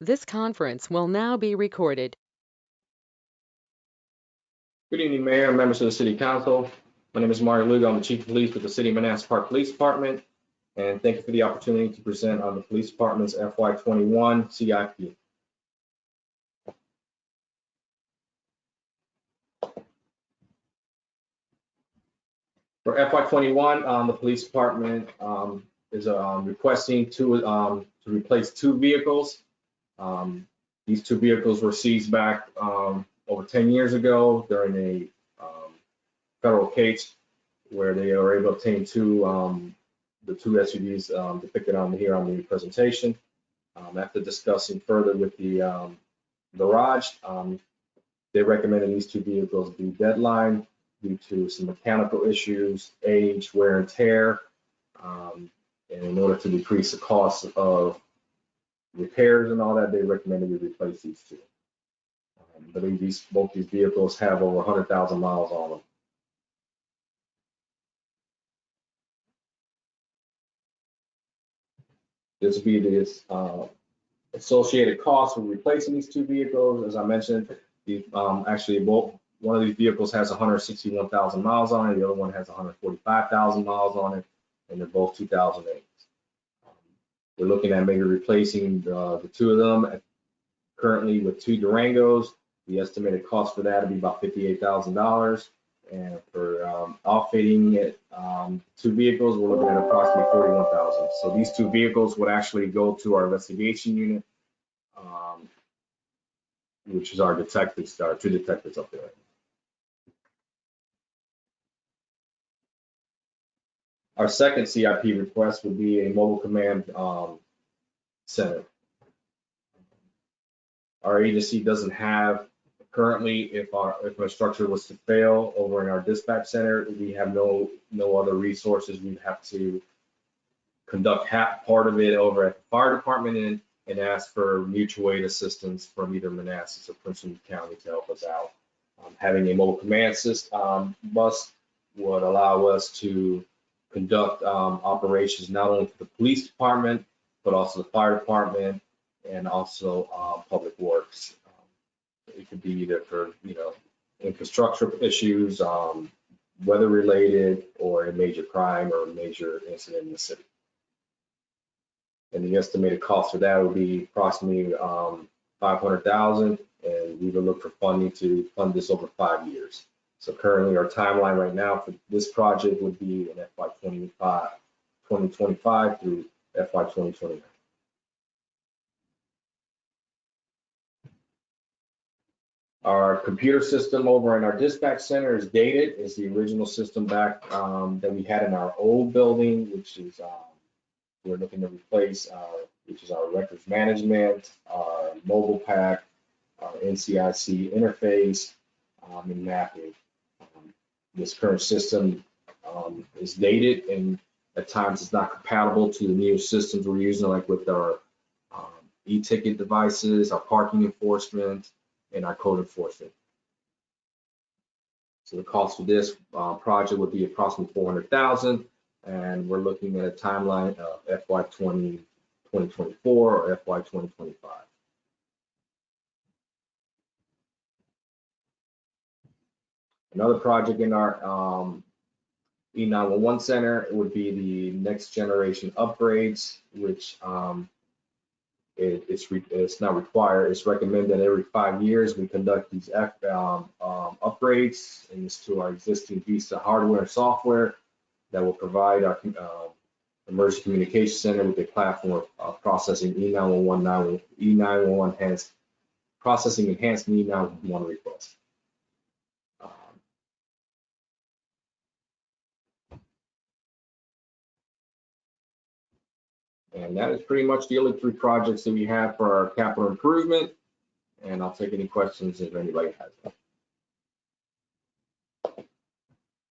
This conference will now be recorded. Good evening, Mayor and members of the City Council. My name is Mario Lugo. I'm the Chief of Police with the City of Manassas Park Police Department. And thank you for the opportunity to present on the Police Department's FY21 CIP. For FY21, the Police Department is requesting to replace 2 vehicles. These 2 vehicles were seized back over 10 years ago during a federal case where they were able to obtain the 2 SUVs depicted on here on the presentation. After discussing further with the garage, they recommended these 2 vehicles be deadline due to some mechanical issues, age, wear and tear, and in order to decrease the cost of repairs and all that, they recommended we replace these 2. I believe both these vehicles have over 100,000 miles on them. This would be the associated cost of replacing these 2 vehicles. As I mentioned, actually one of these vehicles has 161,000 miles on it. The other one has 145,000 miles on it, and they're both 2008. We're looking at maybe replacing the 2 of them currently with 2 Durangos. The estimated cost for that would be about $58,000. And for outfitting it, 2 vehicles, we're looking at approximately $41,000. So these 2 vehicles would actually go to our investigation unit, which is our detectives, our 2 detectives up there. Our second CIP request would be a mobile command center. Our agency doesn't have currently, if a structure was to fail over in our dispatch center, we have no other resources. We'd have to conduct part of it over at the fire department and ask for mutual aid assistance from either Manassas or Prince William County to help us out. Having a mobile command system bus would allow us to conduct operations not only for the police department, but also the fire department and also public works. It could be either for, infrastructure issues, weather related, or a major crime or a major incident in the city. And the estimated cost for that would be approximately $500,000, and we would look for funding to fund this over 5 years. So currently our timeline right now for this project would be in FY 2025 through FY 2029. Our computer system over in our dispatch center is dated. It's the original system back that we had in our old building, which is we're looking to replace, which is our records management, our mobile pack, our NCIC interface, and mapping. This current system is dated and at times it's not compatible to the new systems we're using, like with our e-ticket devices, our parking enforcement, and our code enforcement. So the cost for this project would be approximately $400,000, and we're looking at a timeline of FY 2024 or FY 2025. Another project in our E911 center would be the next generation upgrades, which it's not required. It's recommended that every 5 years we conduct these upgrades, and it's to our existing Vista hardware and software that will provide our emergency communication center with a platform of processing E911 processing enhanced E911 requests. And that is pretty much the only 3 projects that we have for our capital improvement. And I'll take any questions if anybody has them.